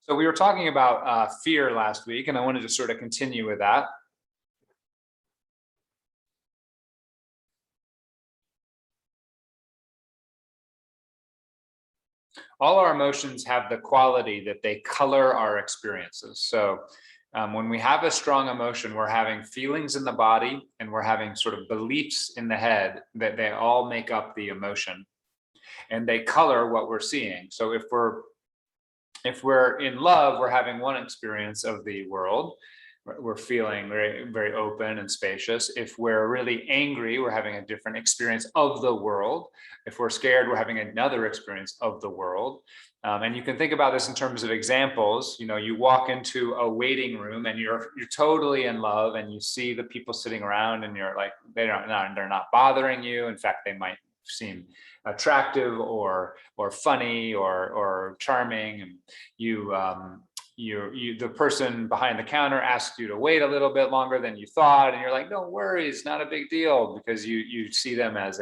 So we were talking about fear last week, and I wanted to sort of continue with that. All our emotions have the quality that they color our experiences. So when we have a strong emotion, we're having feelings in the body and we're having sort of beliefs in the head that they all make up the emotion and they color what we're seeing. So if we're in love, we're having one experience of the world. We're feeling very, very open and spacious. If we're really angry, we're having a different experience of the world. If we're scared, we're having another experience of the world. And you can think about this in terms of examples. You know, you walk into a waiting room and you're totally in love, and you see the people sitting around, and you're like, they're not bothering you. In fact, they might seem attractive or funny or charming, and the person behind the counter asks you to wait a little bit longer than you thought, and you're like, no worries, not a big deal, because you see them as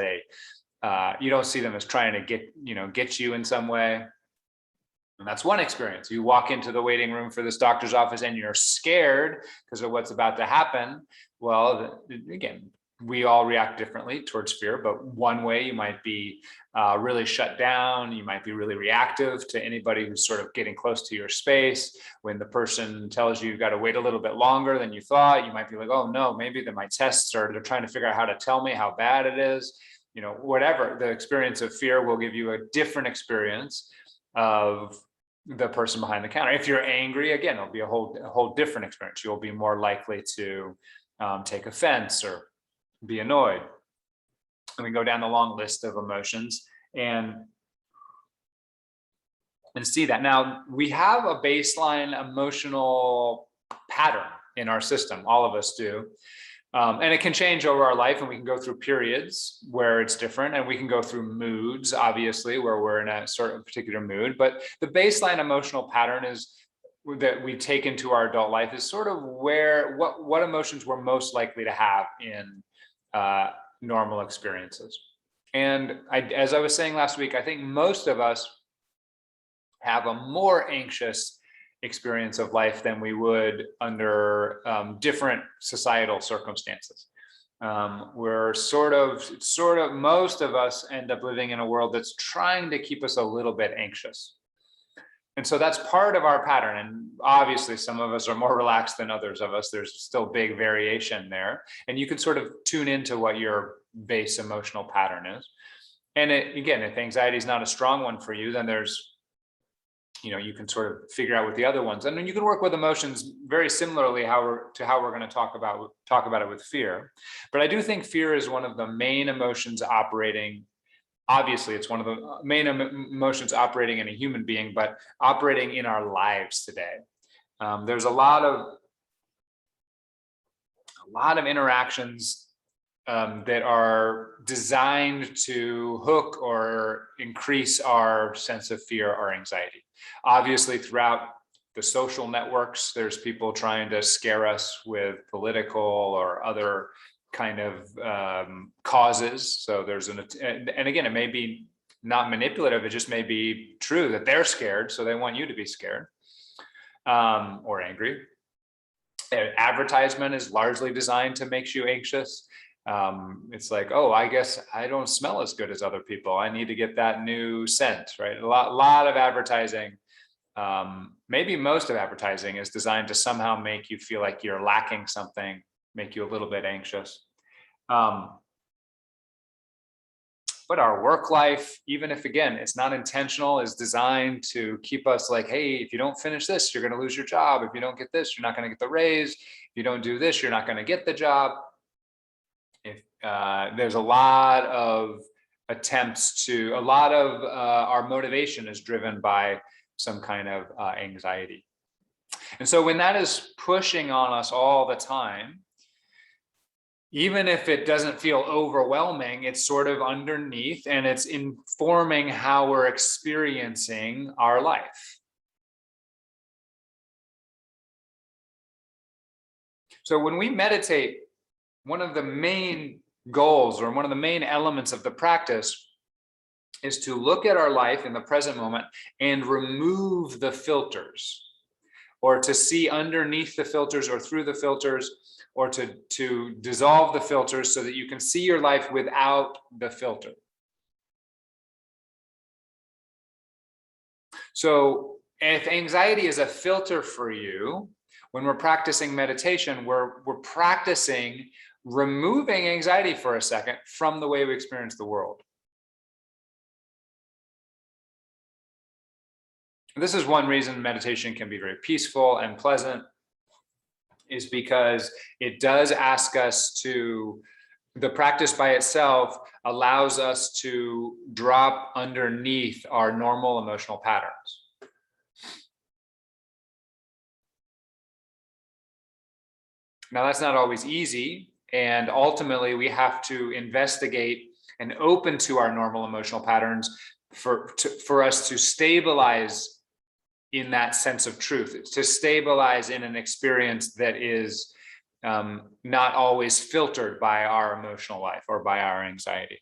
you don't see them as trying to get you in some way. And that's one experience. You walk into the waiting room for this doctor's office and you're scared because of what's about to happen. Well, again, we all react differently towards fear, but one way you might be really shut down. You might be really reactive to anybody who's sort of getting close to your space. When the person tells you you've got to wait a little bit longer than you thought, you might be like, oh no, maybe my tests are, they're trying to figure out how to tell me how bad it is. You know, whatever the experience of fear will give you a different experience of the person behind the counter. If you're angry, again, it'll be a whole different experience. You'll be more likely to take offense or be annoyed. And we go down the long list of emotions and see that. Now, we have a baseline emotional pattern in our system. All of us do. And it can change over our life, and we can go through periods where it's different, and we can go through moods, obviously, where we're in a sort of particular mood. But the baseline emotional pattern that we take into our adult life is sort of what emotions we're most likely to have in normal experiences. And as I was saying last week, I think most of us have a more anxious experience of life than we would under different societal circumstances. We're sort of most of us end up living in a world that's trying to keep us a little bit anxious. And so that's part of our pattern. And obviously some of us are more relaxed than others of us. There's still big variation there. And you can sort of tune into what your base emotional pattern is. And again, if anxiety is not a strong one for you, then you can sort of figure out what the other ones, and then you can work with emotions very similarly to how we're going to talk about it with fear. But I do think fear is one of the main emotions operating. Obviously, it's one of the main emotions operating in a human being, but operating in our lives today. There's a lot of interactions that are designed to hook or increase our sense of fear or anxiety. Obviously, throughout the social networks, there's people trying to scare us with political or other kind of causes. So and again, it may be not manipulative, it just may be true that they're scared, so they want you to be scared or angry. Advertisement is largely designed to make you anxious. It's like, oh, I guess I don't smell as good as other people, I need to get that new scent, right? A lot of advertising, maybe most of advertising, is designed to somehow make you feel like you're lacking something, make you a little bit anxious. But our work life, even if, again, it's not intentional, is designed to keep us like, hey, if you don't finish this, you're going to lose your job. If you don't get this, you're not going to get the raise. If you don't do this, you're not going to get the job. If there's a lot of attempts a lot of our motivation is driven by some kind of anxiety. And so when that is pushing on us all the time, even if it doesn't feel overwhelming, it's sort of underneath and it's informing how we're experiencing our life. So when we meditate, one of the main goals or one of the main elements of the practice is to look at our life in the present moment and remove the filters. or to see underneath the filters or through the filters, or to dissolve the filters so that you can see your life without the filter. So if anxiety is a filter for you, when we're practicing meditation, we're practicing removing anxiety for a second from the way we experience the world. This is one reason meditation can be very peaceful and pleasant, is because it does ask us to, the practice by itself allows us to drop underneath our normal emotional patterns. Now, that's not always easy, and ultimately we have to investigate and open to our normal emotional patterns for us to stabilize in that sense of truth, to stabilize in an experience that is not always filtered by our emotional life or by our anxiety.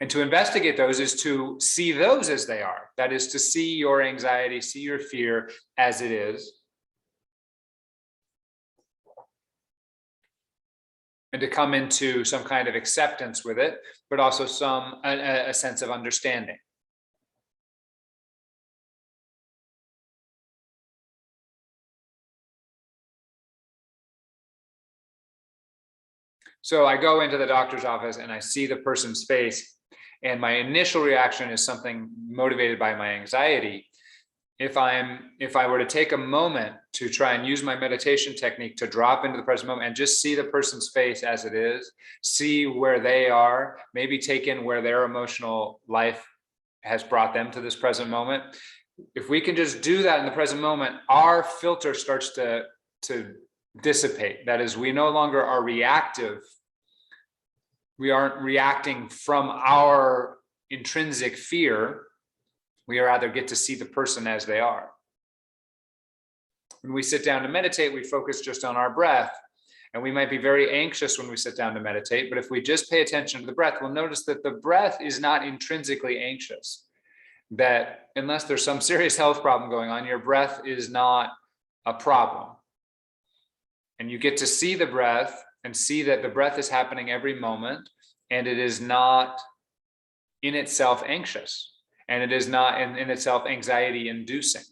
And to investigate those is to see those as they are. That is to see your anxiety, see your fear as it is. And to come into some kind of acceptance with it, but also a sense of understanding. So I go into the doctor's office and I see the person's face, and my initial reaction is something motivated by my anxiety. If I were to take a moment to try and use my meditation technique to drop into the present moment and just see the person's face as it is, see where they are, maybe take in where their emotional life has brought them to this present moment. If we can just do that in the present moment, our filter starts to dissipate. That is, we no longer are reactive. We aren't reacting from our intrinsic fear. We rather get to see the person as they are. When we sit down to meditate, we focus just on our breath, and we might be very anxious when we sit down to meditate, but if we just pay attention to the breath, we'll notice that the breath is not intrinsically anxious. That unless there's some serious health problem going on, your breath is not a problem. And you get to see the breath and see that the breath is happening every moment, and it is not in itself anxious. And it is not in itself anxiety inducing.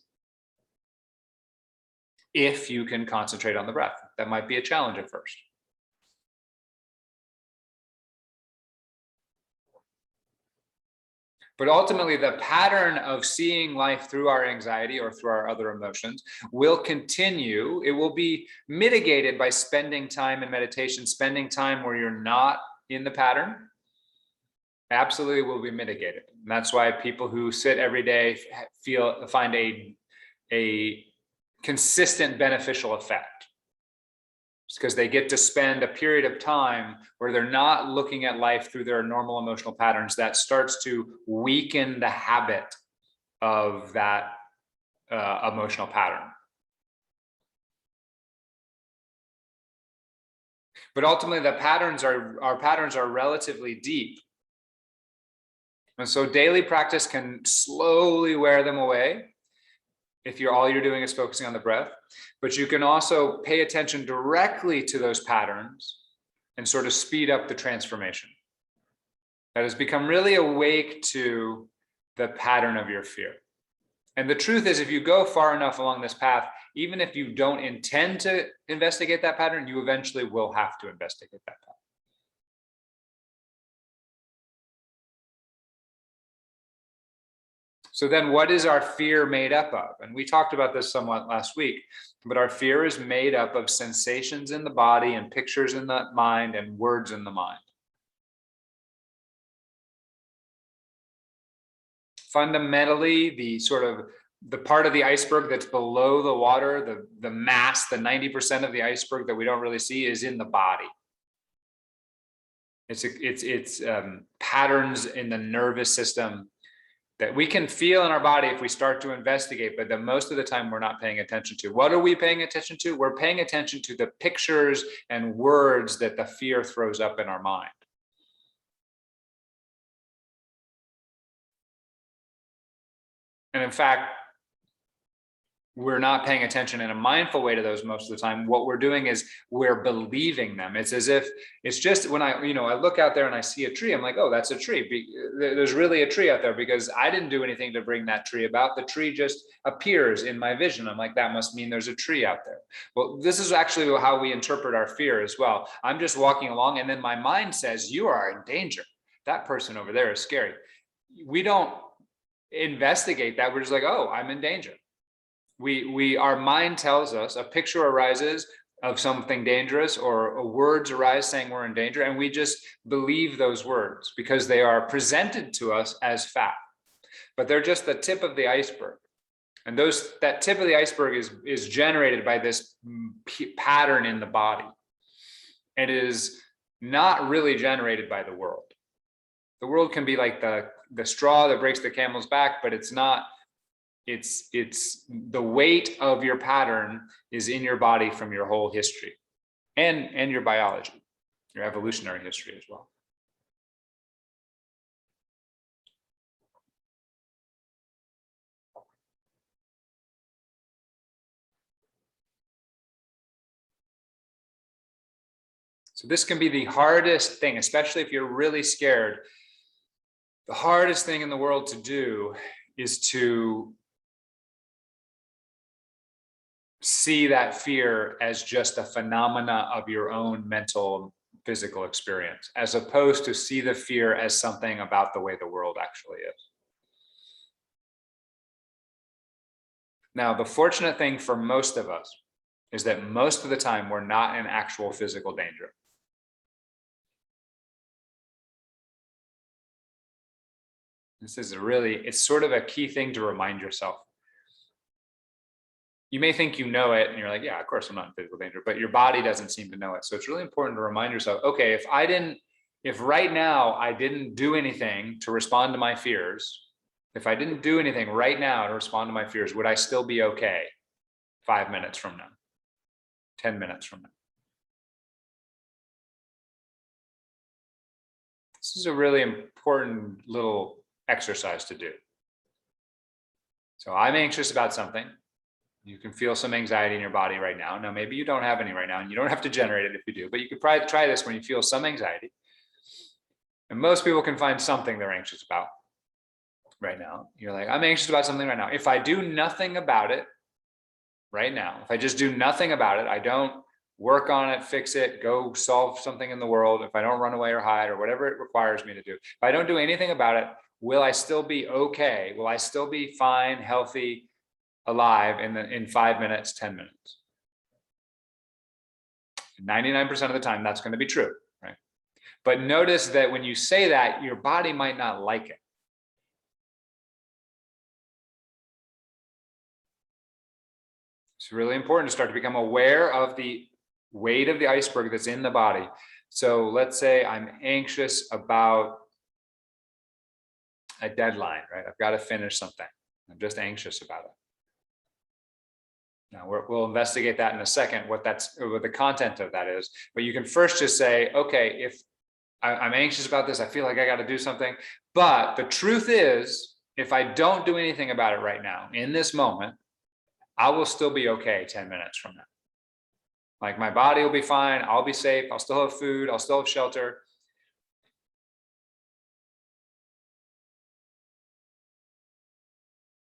If you can concentrate on the breath, that might be a challenge at first. But ultimately, the pattern of seeing life through our anxiety or through our other emotions will continue. It will be mitigated by spending time in meditation, spending time where you're not in the pattern. Absolutely will be mitigated. And that's why people who sit every day find a consistent beneficial effect. It's because they get to spend a period of time where they're not looking at life through their normal emotional patterns. That starts to weaken the habit of that emotional pattern. But ultimately, our patterns are relatively deep. And so daily practice can slowly wear them away if all you're doing is focusing on the breath. But you can also pay attention directly to those patterns and sort of speed up the transformation. That is, become really awake to the pattern of your fear. And the truth is, if you go far enough along this path, even if you don't intend to investigate that pattern, you eventually will have to investigate that pattern. So then what is our fear made up of? And we talked about this somewhat last week, but our fear is made up of sensations in the body and pictures in the mind and words in the mind. Fundamentally, the part of the iceberg that's below the water, the mass, the 90% of the iceberg that we don't really see is in the body. It's patterns in the nervous system that we can feel in our body if we start to investigate, but then most of the time we're not paying attention to. What are we paying attention to? We're paying attention to the pictures and words that the fear throws up in our mind. And in fact, we're not paying attention in a mindful way to those most of the time. What we're doing is we're believing them. It's as if it's just when I look out there and I see a tree, I'm like, oh, that's a tree. There's really a tree out there because I didn't do anything to bring that tree about. The tree just appears in my vision. I'm like, that must mean there's a tree out there. Well, this is actually how we interpret our fear as well. I'm just walking along and then my mind says, you are in danger. That person over there is scary. We don't investigate that. We're just like, oh, I'm in danger. Our mind tells us, a picture arises of something dangerous, or words arise saying we're in danger, and we just believe those words because they are presented to us as fact. But they're just the tip of the iceberg. And that tip of the iceberg is generated by this pattern in the body. It is not really generated by the world. The world can be like the straw that breaks the camel's back, but it's not. It's the weight of your pattern is in your body from your whole history and your biology, your evolutionary history as well. So this can be the hardest thing, especially if you're really scared. The hardest thing in the world to do is to see that fear as just a phenomena of your own mental, physical experience, as opposed to see the fear as something about the way the world actually is. Now, the fortunate thing for most of us is that most of the time we're not in actual physical danger. This is it's sort of a key thing to remind yourself. You may think you know it and you're like, yeah, of course I'm not in physical danger, but your body doesn't seem to know it. So it's really important to remind yourself, okay, if right now I didn't do anything to respond to my fears, if I didn't do anything right now to respond to my fears, would I still be okay 5 minutes from now, 10 minutes from now? This is a really important little exercise to do. So I'm anxious about something. You can feel some anxiety in your body right now. Now, maybe you don't have any right now, and you don't have to generate it if you do, but you could probably try this when you feel some anxiety. And most people can find something they're anxious about right now. You're like, I'm anxious about something right now. If I do nothing about it right now, if I just do nothing about it, I don't work on it, fix it, go solve something in the world, if I don't run away or hide or whatever it requires me to do, if I don't do anything about it, will I still be okay? Will I still be fine, healthy, alive in 5 minutes, 10 minutes? 99% of the time, that's going to be true, right? But notice that when you say that, your body might not like it. It's really important to start to become aware of the weight of the iceberg that's in the body. So let's say I'm anxious about a deadline, right? I've got to finish something. I'm just anxious about it. Now we'll investigate that in a second, what the content of that is. But you can first just say, okay, if I'm anxious about this, I feel like I got to do something. But the truth is, if I don't do anything about it right now, in this moment, I will still be okay 10 minutes from now. Like my body will be fine. I'll be safe. I'll still have food. I'll still have shelter.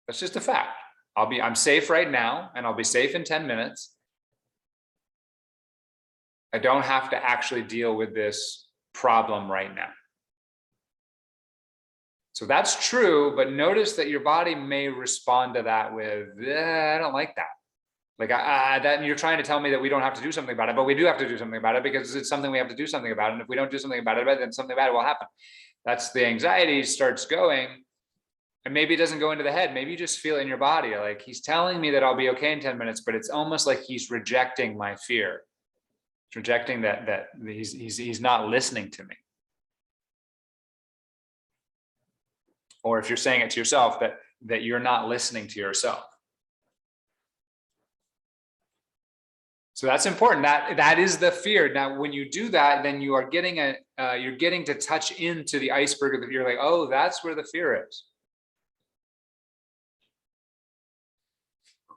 That's just a fact. I'm safe right now, and I'll be safe in 10 minutes. I don't have to actually deal with this problem right now. So that's true, but notice that your body may respond to that with, I don't like that. Like that you're trying to tell me that we don't have to do something about it, but we do have to do something about it because it's something we have to do something about. And if we don't do something about it, then something bad will happen. That's the anxiety starts going. And maybe it doesn't go into the head. Maybe you just feel it in your body. Like he's telling me that I'll be okay in 10 minutes, but it's almost like he's rejecting my fear. He's rejecting that he's not listening to me. Or if you're saying it to yourself, that you're not listening to yourself. So that's important. That is the fear. Now, when you do that, then you are getting you're getting to touch into the iceberg of the fear. Like, oh, that's where the fear is.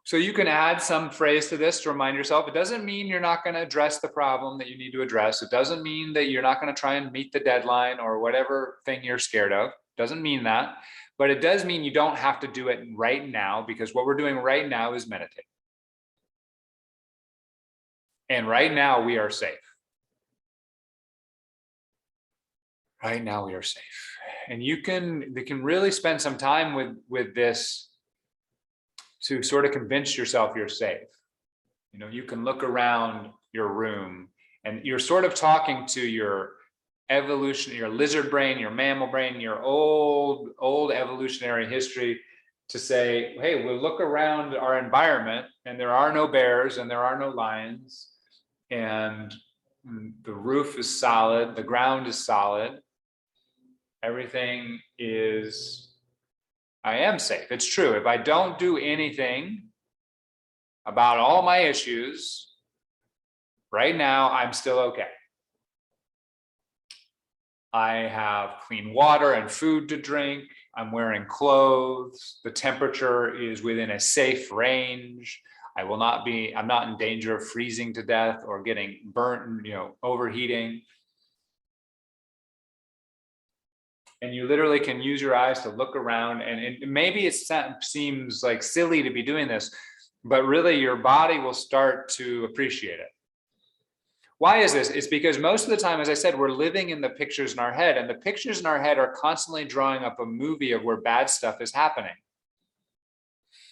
So you can add some phrase to this to remind yourself. It doesn't mean you're not going to address the problem that you need to address. It doesn't mean that you're not going to try and meet the deadline or whatever thing you're scared of. It doesn't mean that. But it does mean you don't have to do it right now, because what we're doing right now is meditate. And right now we are safe. Right now we are safe. And you can really spend some time with this to sort of convince yourself you're safe. You know, you can look around your room and you're sort of talking to your evolution, your lizard brain, your mammal brain, your old evolutionary history, to say, hey, we'll look around our environment and there are no bears and there are no lions, and the roof is solid, the ground is solid, everything is, I am safe. It's true. If I don't do anything about all my issues, right now, I'm still okay. I have clean water and food to drink. I'm wearing clothes. The temperature is within a safe range. I'm not in danger of freezing to death or getting burnt, overheating. And you literally can use your eyes to look around, and maybe it seems like silly to be doing this, but really your body will start to appreciate it. Why is this? It's because most of the time, as I said, we're living in the pictures in our head, and the pictures in our head are constantly drawing up a movie of where bad stuff is happening.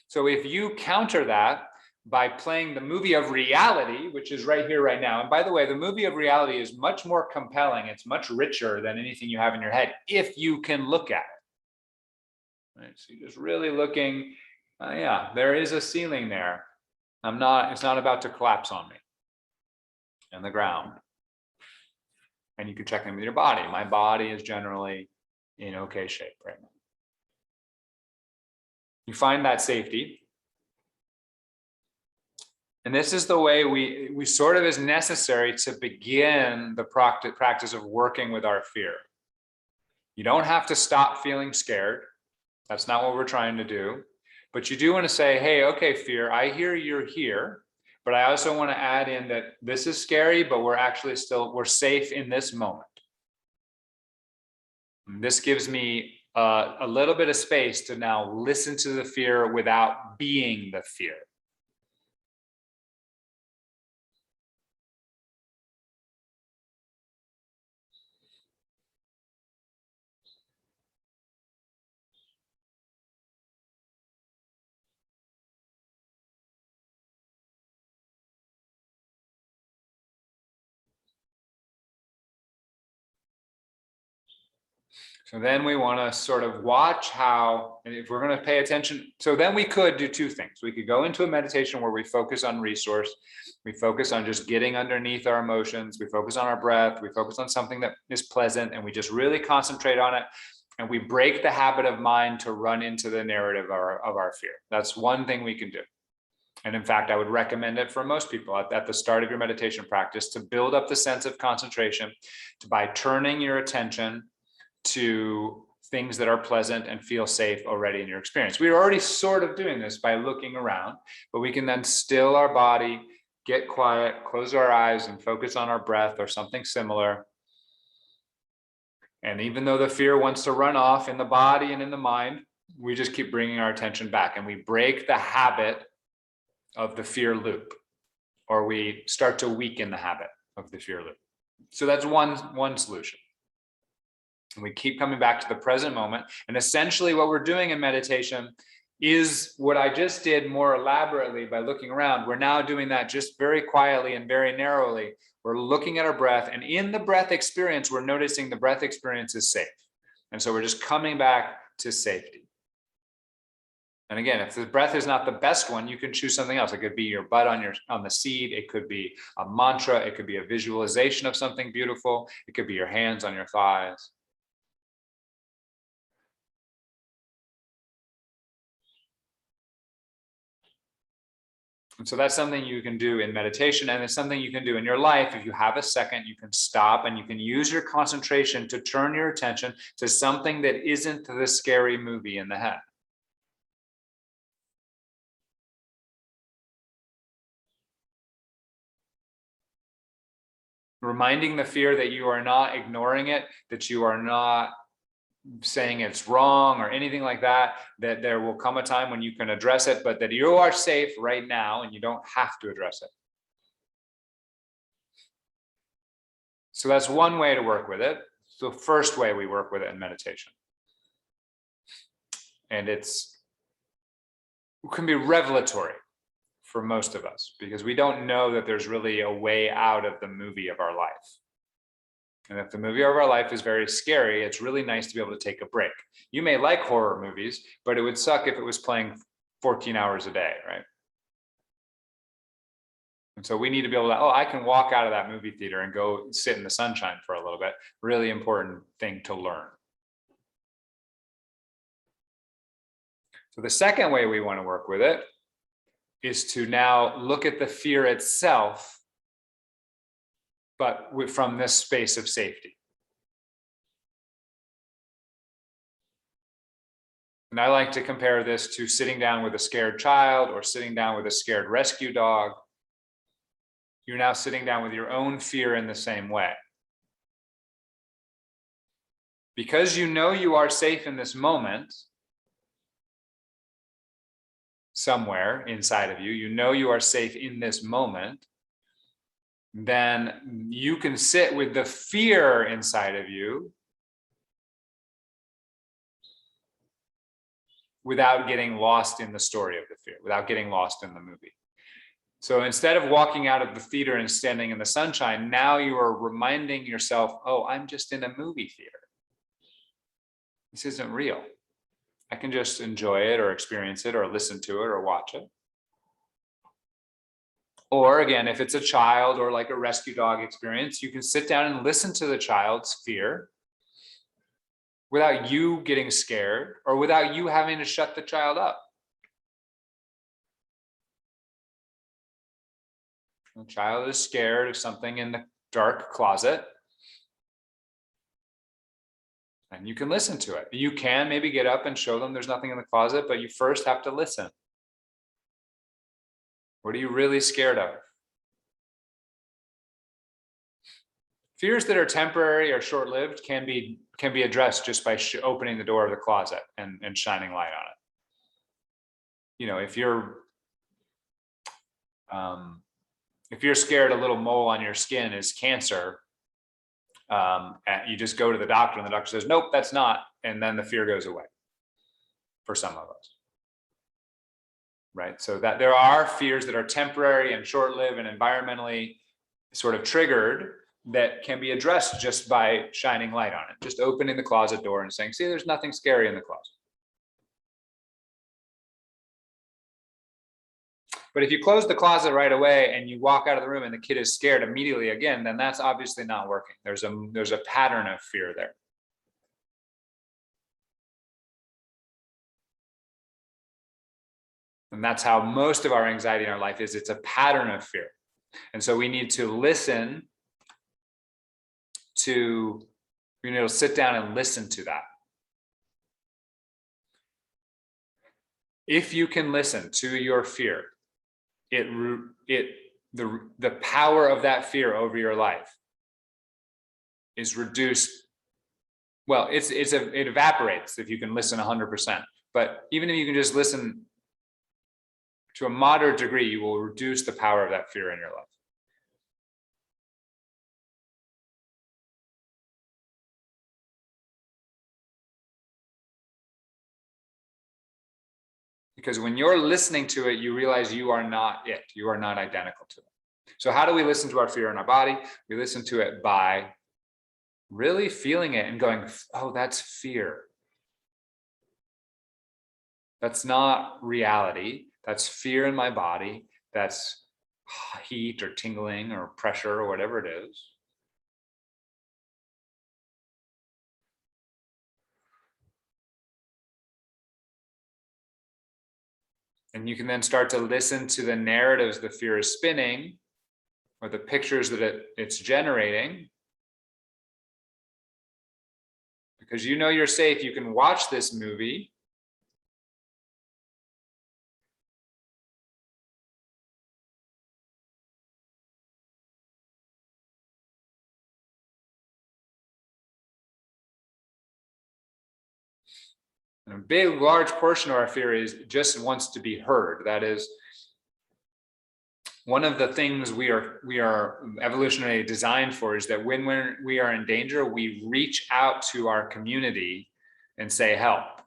So if you counter that by playing the movie of reality, which is right here, right now. And by the way, the movie of reality is much more compelling. It's much richer than anything you have in your head, if you can look at it. Right? So you're just really looking, yeah, there is a ceiling there. It's not about to collapse on me. And the ground. And you can check in with your body. My body is generally in okay shape right now. You find that safety. And this is the way we sort of is necessary to begin the practice of working with our fear. You don't have to stop feeling scared. That's not what we're trying to do. But you do want to say, hey, okay, fear, I hear you're here, but I also want to add in that this is scary, but we're safe in this moment. And this gives me a little bit of space to now listen to the fear without being the fear. So then we want to sort of watch how, and if we're going to pay attention, so then we could do two things. We could go into a meditation where we focus on resource, we focus on just getting underneath our emotions, we focus on our breath, we focus on something that is pleasant, and we just really concentrate on it. And we break the habit of mind to run into the narrative of our fear. That's one thing we can do. And in fact, I would recommend it for most people at the start of your meditation practice, to build up the sense of concentration by turning your attention to things that are pleasant and feel safe already in your experience. We're already sort of doing this by looking around, but we can then still our body, get quiet, close our eyes, and focus on our breath or something similar. And even though the fear wants to run off in the body and in the mind, we just keep bringing our attention back, and we break the habit of the fear loop, or we start to weaken the habit of the fear loop. So that's one solution. And we keep coming back to the present moment. And essentially what we're doing in meditation is what I just did more elaborately by looking around. We're now doing that just very quietly and very narrowly. We're looking at our breath, and in the breath experience, we're noticing the breath experience is safe. And so we're just coming back to safety. And again, if the breath is not the best one, you can choose something else. It could be your butt on the seat. It could be a mantra. It could be a visualization of something beautiful. It could be your hands on your thighs. And so that's something you can do in meditation, and it's something you can do in your life. If you have a second, you can stop and you can use your concentration to turn your attention to something that isn't the scary movie in the head. reminding the fear that you are not ignoring it, that you are not saying it's wrong or anything like that, that there will come a time when you can address it, but that you are safe right now and you don't have to address it. So that's one way to work with it. It's the first way we work with it in meditation. And it can be revelatory for most of us because we don't know that there's really a way out of the movie of our life. And if the movie of our life is very scary, it's really nice to be able to take a break. You may like horror movies, but it would suck if it was playing 14 hours a day, right? And so we need to be able to, I can walk out of that movie theater and go sit in the sunshine for a little bit. Really important thing to learn. So the second way we want to work with it is to now look at the fear itself, but from this space of safety. And I like to compare this to sitting down with a scared child or sitting down with a scared rescue dog. You're now sitting down with your own fear in the same way. Because you know you are safe in this moment, somewhere inside of you, you know you are safe in this moment, then you can sit with the fear inside of you without getting lost in the story of the fear, without getting lost in the movie. So instead of walking out of the theater and standing in the sunshine, now you are reminding yourself, oh, I'm just in a movie theater. This isn't real. I can just enjoy it or experience it or listen to it or watch it. Or again, if it's a child or like a rescue dog experience, you can sit down and listen to the child's fear without you getting scared or without you having to shut the child up. The child is scared of something in the dark closet, and you can listen to it. You can maybe get up and show them there's nothing in the closet, but you first have to listen. What are you really scared of? Fears that are temporary or short-lived can be addressed just by opening the door of the closet and shining light on it. You know, if you're scared a little mole on your skin is cancer, you just go to the doctor and the doctor says, nope, that's not. And then the fear goes away for some of us. Right? So that there are fears that are temporary and short-lived and environmentally sort of triggered that can be addressed just by shining light on it, just opening the closet door and saying, see, there's nothing scary in the closet. But if you close the closet right away and you walk out of the room and the kid is scared immediately again, then that's obviously not working. There's a pattern of fear there. And that's how most of our anxiety in our life is. It's a pattern of fear. And so we need to listen to, sit down and listen to that. If you can listen to your fear, the power of that fear over your life is reduced. Well, it evaporates if you can listen 100%. But even if you can just listen to a moderate degree, you will reduce the power of that fear in your life. Because when you're listening to it, you realize you are not it. You are not identical to it. So how do we listen to our fear in our body? We listen to it by really feeling it and going, oh, that's fear. That's not reality. That's fear in my body. That's heat or tingling or pressure or whatever it is. And you can then start to listen to the narratives the fear is spinning or the pictures that it's generating. Because you know you're safe, you can watch this movie. And a big, large portion of our fear is just wants to be heard. That is one of the things we are evolutionarily designed for, is that when we are in danger, we reach out to our community and say help.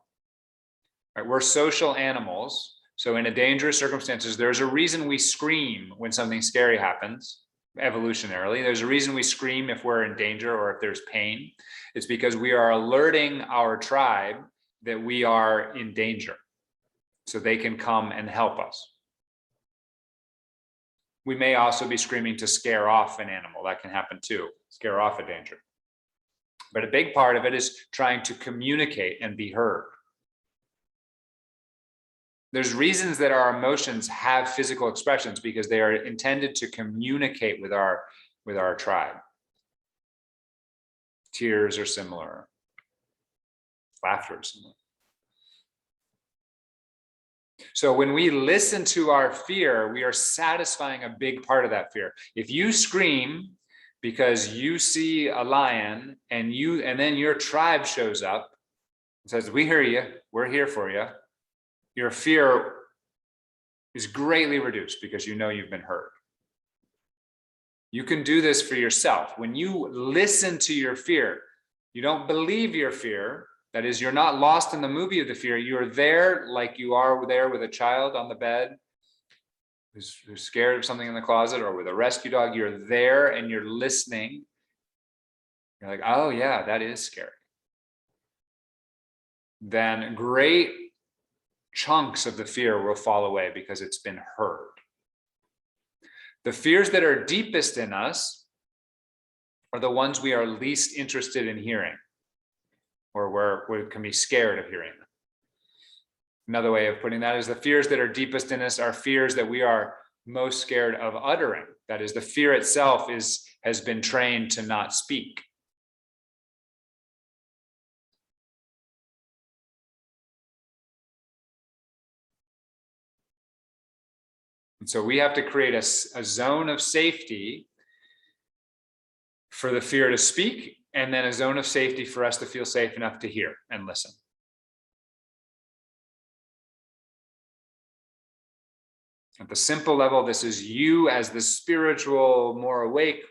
Right? We're social animals. So in a dangerous circumstances, there's a reason we scream when something scary happens. Evolutionarily, there's a reason we scream if we're in danger or if there's pain. It's because we are alerting our tribe that we are in danger, so they can come and help us. We may also be screaming to scare off an animal. That can happen too, scare off a danger. But a big part of it is trying to communicate and be heard. There's reasons that our emotions have physical expressions, because they are intended to communicate with our tribe. Tears are similar. Laughter is similar. So when we listen to our fear, we are satisfying a big part of that fear. If you scream because you see a lion and then your tribe shows up and says, "We hear you, we're here for you," your fear is greatly reduced because you know you've been heard. You can do this for yourself. When you listen to your fear, you don't believe your fear. That is, you're not lost in the movie of the fear. You're there like you are there with a child on the bed who's scared of something in the closet, or with a rescue dog. You're there and you're listening. You're like, oh yeah, that is scary. Then great chunks of the fear will fall away because it's been heard. The fears that are deepest in us are the ones we are least interested in hearing, or where we can be scared of hearing them. Another way of putting that is the fears that are deepest in us are fears that we are most scared of uttering. That is, the fear itself has been trained to not speak. And so we have to create a zone of safety for the fear to speak, and then a zone of safety for us to feel safe enough to hear and listen. At the simple level, this is you as the spiritual, more awake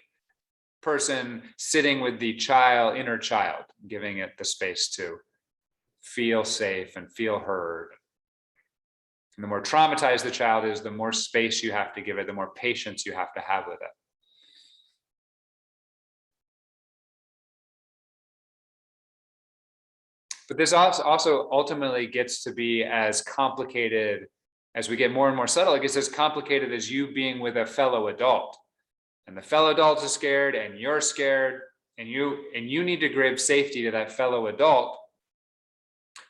person sitting with the inner child, giving it the space to feel safe and feel heard. And the more traumatized the child is, the more space you have to give it, the more patience you have to have with it. But this also ultimately gets to be as complicated as we get more and more subtle. It gets as complicated as you being with a fellow adult, and the fellow adult is scared, and you're scared, and you need to give safety to that fellow adult.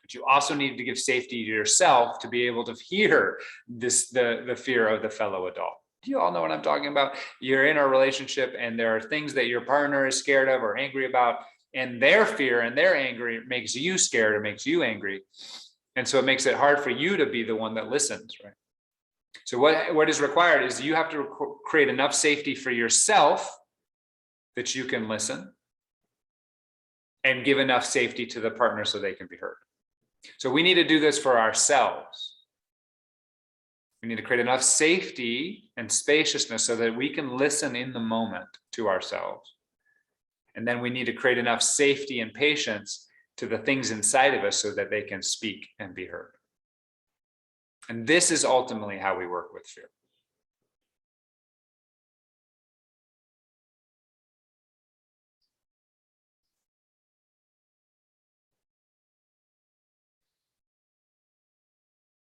But you also need to give safety to yourself to be able to hear the fear of the fellow adult. Do you all know what I'm talking about? You're in a relationship and there are things that your partner is scared of or angry about, and their fear and their anger makes you scared or makes you angry. And so it makes it hard for you to be the one that listens, right? So what is required is you have to create enough safety for yourself that you can listen, and give enough safety to the partner so they can be heard. So we need to do this for ourselves. We need to create enough safety and spaciousness so that we can listen in the moment to ourselves. And then we need to create enough safety and patience to the things inside of us so that they can speak and be heard. And this is ultimately how we work with fear.